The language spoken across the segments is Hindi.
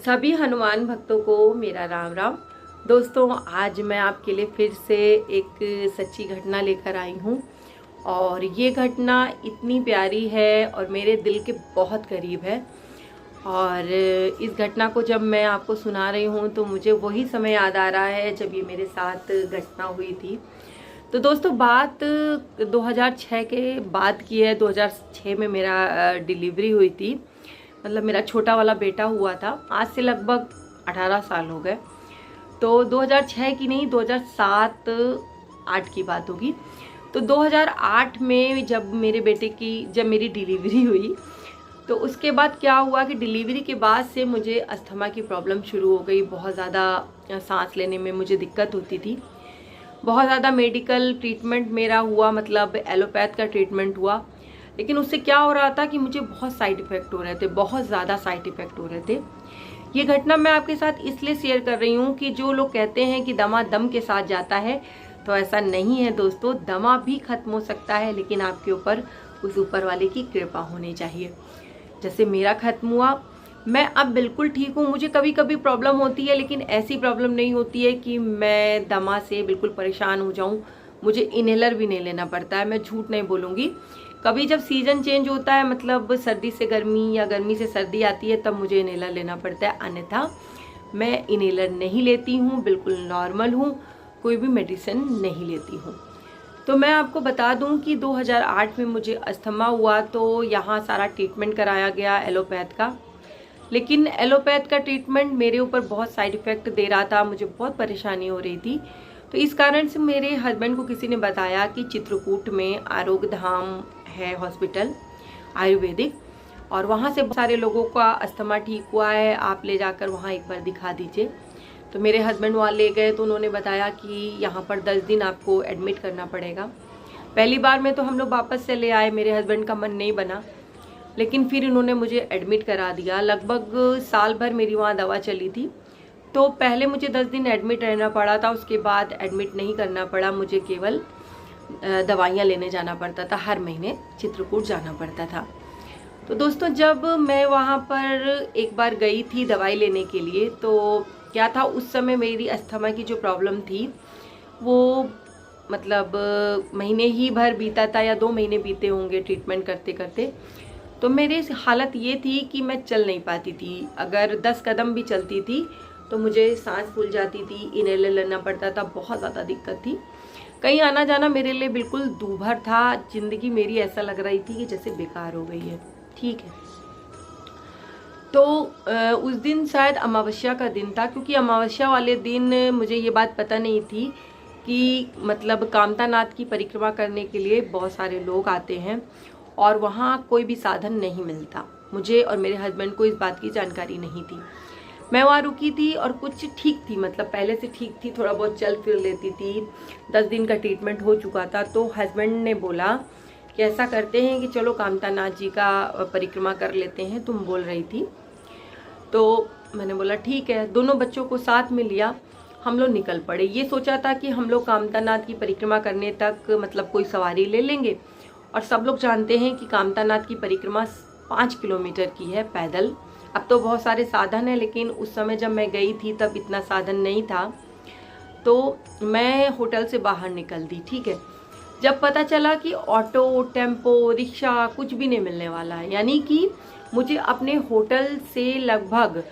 सभी हनुमान भक्तों को मेरा राम राम। दोस्तों, आज मैं आपके लिए फिर से एक सच्ची घटना लेकर आई हूँ और ये घटना इतनी प्यारी है और मेरे दिल के बहुत करीब है। और इस घटना को जब मैं आपको सुना रही हूँ तो मुझे वही समय याद आ रहा है जब ये मेरे साथ घटना हुई थी। तो दोस्तों, बात 2006 के बाद की है। 2006 में मेरा डिलीवरी हुई थी, मतलब मेरा छोटा वाला बेटा हुआ था। आज से लगभग 18 साल हो गए। तो 2006 की नहीं, 2007-8 की बात होगी। तो 2008 में जब मेरी डिलीवरी हुई तो उसके बाद क्या हुआ कि डिलीवरी के बाद से मुझे अस्थमा की प्रॉब्लम शुरू हो गई। बहुत ज़्यादा सांस लेने में मुझे दिक्कत होती थी। बहुत ज़्यादा मेडिकल ट्रीटमेंट मेरा हुआ, मतलब एलोपैथ का ट्रीटमेंट हुआ। लेकिन उससे क्या हो रहा था कि मुझे बहुत साइड इफ़ेक्ट हो रहे थे, बहुत ज़्यादा साइड इफ़ेक्ट हो रहे थे। ये घटना मैं आपके साथ इसलिए शेयर कर रही हूँ कि जो लोग कहते हैं कि दमा दम के साथ जाता है, तो ऐसा नहीं है दोस्तों। दमा भी खत्म हो सकता है, लेकिन आपके ऊपर उस ऊपर वाले की कृपा होनी चाहिए। जैसे मेरा खत्म हुआ, मैं अब बिल्कुल ठीक हूँ। मुझे कभी कभी प्रॉब्लम होती है, लेकिन ऐसी प्रॉब्लम नहीं होती है कि मैं दमा से बिल्कुल परेशान हो जाऊँ। मुझे इनहेलर भी नहीं लेना पड़ता है, मैं झूठ नहीं बोलूँगी। कभी जब सीजन चेंज होता है, मतलब सर्दी से गर्मी या गर्मी से सर्दी आती है, तब मुझे इनहेलर लेना पड़ता है। अन्यथा मैं इनहेलर नहीं लेती हूँ, बिल्कुल नॉर्मल हूँ, कोई भी मेडिसिन नहीं लेती हूँ। तो मैं आपको बता दूं कि 2008 में मुझे अस्थमा हुआ, तो यहाँ सारा ट्रीटमेंट कराया गया एलोपैथ का। लेकिन एलोपैथ का ट्रीटमेंट मेरे ऊपर बहुत साइड इफ़ेक्ट दे रहा था, मुझे बहुत परेशानी हो रही थी। तो इस कारण से मेरे हस्बैंड को किसी ने बताया कि चित्रकूट में आरोग्य धाम है हॉस्पिटल आयुर्वेदिक, और वहाँ से बहुत सारे लोगों का अस्थमा ठीक हुआ है, आप ले जाकर वहाँ एक बार दिखा दीजिए। तो मेरे हस्बैंड वहाँ ले गए तो उन्होंने बताया कि यहाँ पर 10 दिन आपको एडमिट करना पड़ेगा। पहली बार में तो हम लोग वापस से ले आए, मेरे हस्बैंड का मन नहीं बना, लेकिन फिर इन्होंने मुझे एडमिट करा दिया। लगभग साल भर मेरी वहाँ दवा चली थी। तो पहले मुझे 10 दिन एडमिट रहना पड़ा था, उसके बाद एडमिट नहीं करना पड़ा, मुझे केवल दवाइयाँ लेने जाना पड़ता था। हर महीने चित्रकूट जाना पड़ता था। तो दोस्तों, जब मैं वहाँ पर एक बार गई थी दवाई लेने के लिए, तो क्या था, उस समय मेरी अस्थमा की जो प्रॉब्लम थी वो मतलब महीने ही भर बीता था या 2 महीने बीते होंगे ट्रीटमेंट करते करते। तो मेरी हालत ये थी कि मैं चल नहीं पाती थी। अगर 10 कदम भी चलती थी तो मुझे सांस फूल जाती थी, इनहेलर लेना पड़ता था, बहुत ज़्यादा दिक्कत थी। कहीं आना जाना मेरे लिए बिल्कुल दूभर था। जिंदगी मेरी ऐसा लग रही थी कि जैसे बेकार हो गई है। ठीक है। तो उस दिन शायद अमावस्या का दिन था, क्योंकि अमावस्या वाले दिन मुझे ये बात पता नहीं थी कि मतलब कामतानाथ की परिक्रमा करने के लिए बहुत सारे लोग आते हैं और वहाँ कोई भी साधन नहीं मिलता। मुझे और मेरे हस्बैंड को इस बात की जानकारी नहीं थी। मैं वहाँ रुकी थी और कुछ ठीक थी, मतलब पहले से ठीक थी, थोड़ा बहुत चल फिर लेती थी। 10 दिन का ट्रीटमेंट हो चुका था। तो हस्बैंड ने बोला कि ऐसा करते हैं कि चलो कामतानाथ जी का परिक्रमा कर लेते हैं, तुम बोल रही थी। तो मैंने बोला ठीक है। दोनों बच्चों को साथ में लिया, हम लोग निकल पड़े। ये सोचा था कि हम लोग कामतानाथ की परिक्रमा करने तक मतलब कोई सवारी ले लेंगे। और सब लोग जानते हैं कि कामतानाथ की परिक्रमा 5 किलोमीटर की है पैदल। अब तो बहुत सारे साधन हैं, लेकिन उस समय जब मैं गई थी तब इतना साधन नहीं था। तो मैं होटल से बाहर निकल दी। ठीक है। जब पता चला कि ऑटो, टेम्पो, रिक्शा कुछ भी नहीं मिलने वाला है, यानी कि मुझे अपने होटल से लगभग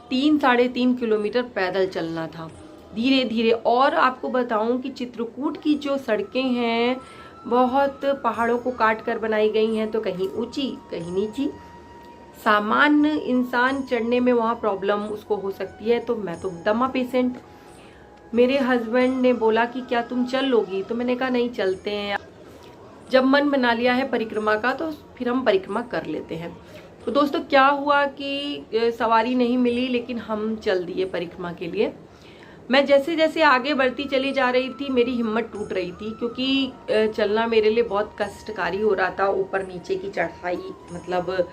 3-3.5 किलोमीटर पैदल चलना था, धीरे धीरे। और आपको बताऊं कि चित्रकूट की जो सड़कें हैं बहुत पहाड़ों को काट कर बनाई गई हैं, तो कहीं ऊंची कहीं नीची। सामान्य इंसान चढ़ने में वहाँ प्रॉब्लम उसको हो सकती है। तो मैं तो दमा पेशेंट। मेरे हस्बैंड ने बोला कि क्या तुम चल लोगी? तो मैंने कहा नहीं, चलते हैं। जब मन बना लिया है परिक्रमा का तो फिर हम परिक्रमा कर लेते हैं। तो दोस्तों, क्या हुआ कि सवारी नहीं मिली, लेकिन हम चल दिए परिक्रमा के लिए। मैं जैसे जैसे आगे बढ़ती चली जा रही थी, मेरी हिम्मत टूट रही थी, क्योंकि चलना मेरे लिए बहुत कष्टकारी हो रहा था। ऊपर नीचे की चढ़ाई, मतलब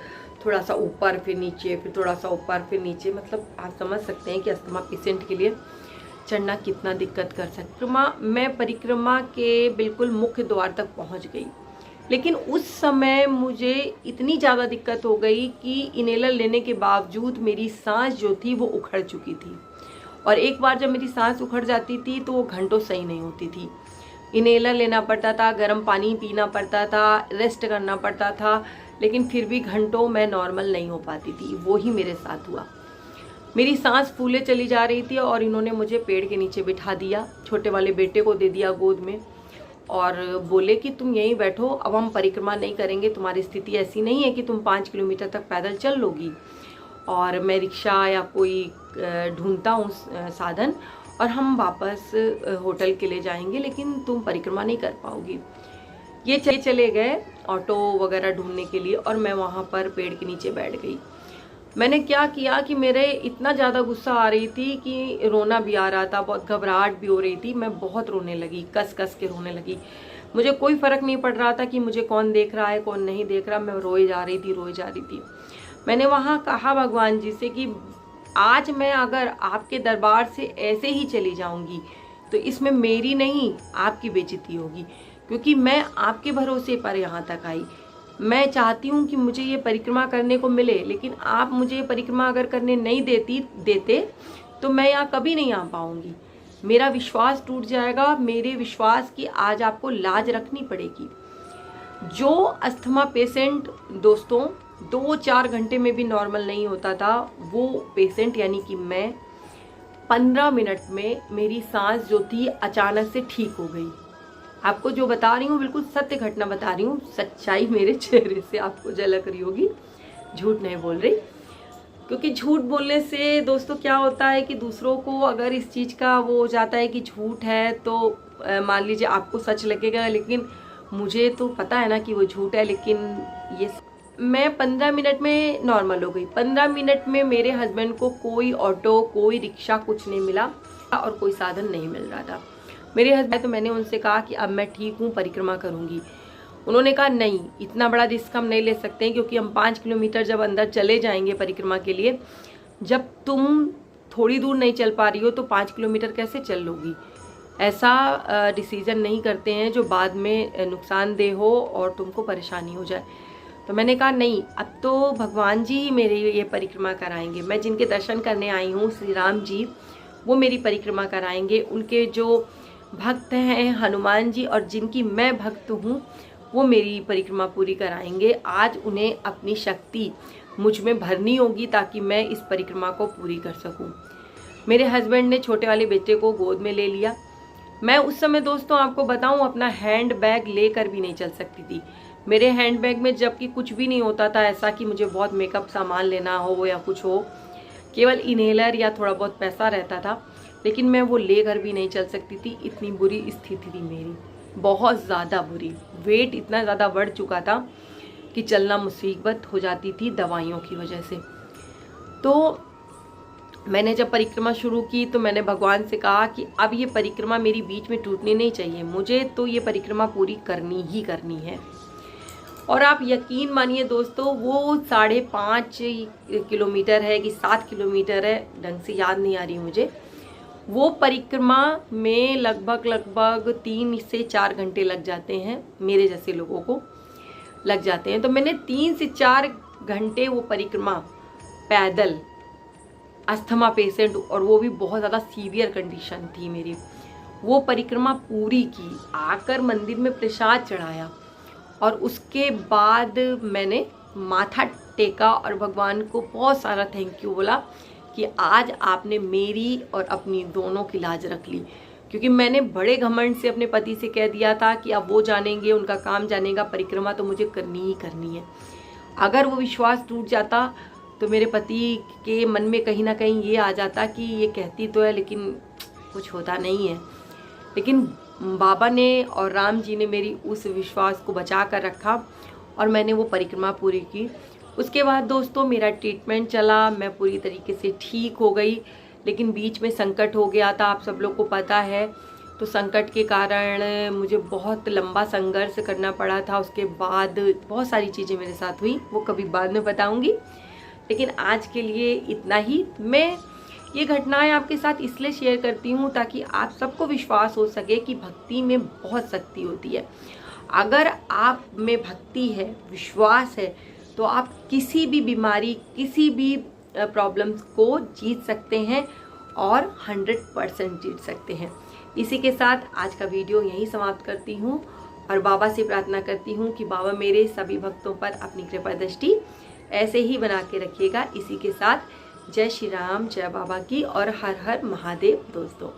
थोड़ा सा ऊपर फिर नीचे, फिर थोड़ा सा ऊपर फिर नीचे, मतलब आप समझ सकते हैं कि अस्थमा पेशेंट के लिए चढ़ना कितना दिक्कत कर सकता। मैं परिक्रमा के बिल्कुल मुख्य द्वार तक पहुंच गई। लेकिन उस समय मुझे इतनी ज़्यादा दिक्कत हो गई कि इन्हेलर लेने के बावजूद मेरी सांस जो थी वो उखड़ चुकी थी। और एक बार जब मेरी सांस उखड़ जाती थी तो वो घंटों सही नहीं होती थी। इन्हेलर लेना पड़ता था, गर्म पानी पीना पड़ता था, रेस्ट करना पड़ता था, लेकिन फिर भी घंटों मैं नॉर्मल नहीं हो पाती थी। वो ही मेरे साथ हुआ। मेरी सांस फूले चली जा रही थी और इन्होंने मुझे पेड़ के नीचे बिठा दिया, छोटे वाले बेटे को दे दिया गोद में और बोले कि तुम यहीं बैठो, अब हम परिक्रमा नहीं करेंगे, तुम्हारी स्थिति ऐसी नहीं है कि तुम 5 किलोमीटर तक पैदल चल लोगी, और मैं रिक्शा या कोई ढूंढता हूँ साधन और हम वापस होटल के लिए जाएंगे, लेकिन तुम परिक्रमा नहीं कर पाओगी। ये चले गए ऑटो वगैरह ढूंढने के लिए और मैं वहाँ पर पेड़ के नीचे बैठ गई। मैंने क्या किया कि मेरे इतना ज़्यादा गुस्सा आ रही थी कि रोना भी आ रहा था, बहुत घबराहट भी हो रही थी, मैं बहुत रोने लगी, कस कस के रोने लगी। मुझे कोई फ़र्क नहीं पड़ रहा था कि मुझे कौन देख रहा है कौन नहीं देख रहा, मैं रोए जा रही थी। मैंने वहाँ कहा भगवान जी से कि आज मैं अगर आपके दरबार से ऐसे ही चली जाऊँगी तो इसमें मेरी नहीं आपकी बेइज्जती होगी, क्योंकि मैं आपके भरोसे पर यहाँ तक आई। मैं चाहती हूँ कि मुझे ये परिक्रमा करने को मिले, लेकिन आप मुझे ये परिक्रमा अगर करने नहीं देते तो मैं यहाँ कभी नहीं आ पाऊँगी। मेरा विश्वास टूट जाएगा। मेरे विश्वास की आज आपको लाज रखनी पड़ेगी। जो अस्थमा पेशेंट दोस्तों 2-4 घंटे में भी नॉर्मल नहीं होता था, वो पेशेंट यानी कि मैं 15 मिनट में मेरी सांस जो थी अचानक से ठीक हो गई। आपको जो बता रही हूँ बिल्कुल सत्य घटना बता रही हूँ, सच्चाई मेरे चेहरे से आपको झलक रही होगी, झूठ नहीं बोल रही। क्योंकि झूठ बोलने से दोस्तों क्या होता है कि दूसरों को अगर इस चीज़ का वो हो जाता है कि झूठ है तो मान लीजिए आपको सच लगेगा, लेकिन मुझे तो पता है ना कि वो झूठ है। लेकिन ये मैं 15 मिनट में नॉर्मल हो गई। 15 मिनट में मेरे हस्बैंड को कोई ऑटो कोई रिक्शा कुछ नहीं मिला और कोई साधन नहीं मिल रहा था। मेरे हस्बैंड, तो मैंने उनसे कहा कि अब मैं ठीक हूँ, परिक्रमा करूँगी। उन्होंने कहा नहीं, इतना बड़ा रिस्क हम नहीं ले सकते हैं, क्योंकि हम 5 किलोमीटर जब अंदर चले जाएंगे परिक्रमा के लिए, जब तुम थोड़ी दूर नहीं चल पा रही हो तो 5 किलोमीटर कैसे चल लोगी। ऐसा डिसीज़न नहीं करते हैं जो बाद में नुकसानदेह हो और तुमको परेशानी हो जाए। तो मैंने कहा नहीं, अब तो भगवान जी ही मेरी ये परिक्रमा कराएंगे। मैं जिनके दर्शन करने आई हूँ श्री राम जी, वो मेरी परिक्रमा कराएंगे। उनके जो भक्त हैं हनुमान जी और जिनकी मैं भक्त हूँ, वो मेरी परिक्रमा पूरी कराएंगे। आज उन्हें अपनी शक्ति मुझ में भरनी होगी ताकि मैं इस परिक्रमा को पूरी कर सकूँ। मेरे हस्बैंड ने छोटे वाले बेटे को गोद में ले लिया। मैं उस समय दोस्तों आपको बताऊं अपना हैंड बैग लेकर भी नहीं चल सकती थी। मेरे हैंड बैग में जबकि कुछ भी नहीं होता था ऐसा कि मुझे बहुत मेकअप सामान लेना हो या कुछ हो, केवल इन्हेलर या थोड़ा बहुत पैसा रहता था, लेकिन मैं वो लेकर भी नहीं चल सकती थी। इतनी बुरी स्थिति थी मेरी, बहुत ज़्यादा बुरी। वेट इतना ज़्यादा बढ़ चुका था कि चलना मुसीबत हो जाती थी दवाइयों की वजह से। तो मैंने जब परिक्रमा शुरू की तो मैंने भगवान से कहा कि अब ये परिक्रमा मेरी बीच में टूटनी नहीं चाहिए, मुझे तो ये परिक्रमा पूरी करनी ही करनी है। और आप यकीन मानिए दोस्तों, वो 5.5 किलोमीटर है कि 7 किलोमीटर है, ढंग से याद नहीं आ रही मुझे। वो परिक्रमा में लगभग 3 से 4 घंटे लग जाते हैं, मेरे जैसे लोगों को लग जाते हैं। तो मैंने 3 से 4 घंटे वो परिक्रमा पैदल, अस्थमा पेशेंट और वो भी बहुत ज़्यादा सीवियर कंडीशन थी मेरी, वो परिक्रमा पूरी की। आकर मंदिर में प्रसाद चढ़ाया और उसके बाद मैंने माथा टेका और भगवान को बहुत सारा थैंक यू बोला कि आज आपने मेरी और अपनी दोनों की लाज रख ली। क्योंकि मैंने बड़े घमंड से अपने पति से कह दिया था कि अब वो जानेंगे, उनका काम जानेगा, परिक्रमा तो मुझे करनी ही करनी है। अगर वो विश्वास टूट जाता तो मेरे पति के मन में कहीं ना कहीं ये आ जाता कि ये कहती तो है लेकिन कुछ होता नहीं है। लेकिन बाबा ने और राम जी ने मेरी उस विश्वास को बचा कर रखा और मैंने वो परिक्रमा पूरी की। उसके बाद दोस्तों मेरा ट्रीटमेंट चला, मैं पूरी तरीके से ठीक हो गई, लेकिन बीच में संकट हो गया था, आप सब लोग को पता है। तो संकट के कारण मुझे बहुत लंबा संघर्ष करना पड़ा था। उसके बाद बहुत सारी चीज़ें मेरे साथ हुई, वो कभी बाद में बताऊंगी, लेकिन आज के लिए इतना ही। मैं ये घटनाएं आपके साथ इसलिए शेयर करती हूँ ताकि आप सबको विश्वास हो सके कि भक्ति में बहुत शक्ति होती है। अगर आप में भक्ति है, विश्वास है, तो आप किसी भी बीमारी, किसी भी प्रॉब्लम्स को जीत सकते हैं और 100% जीत सकते हैं। इसी के साथ आज का वीडियो यहीं समाप्त करती हूँ और बाबा से प्रार्थना करती हूँ कि बाबा मेरे सभी भक्तों पर अपनी कृपा दृष्टि ऐसे ही बना के रखिएगा। इसी के साथ जय श्री राम, जय बाबा की और हर हर महादेव दोस्तों।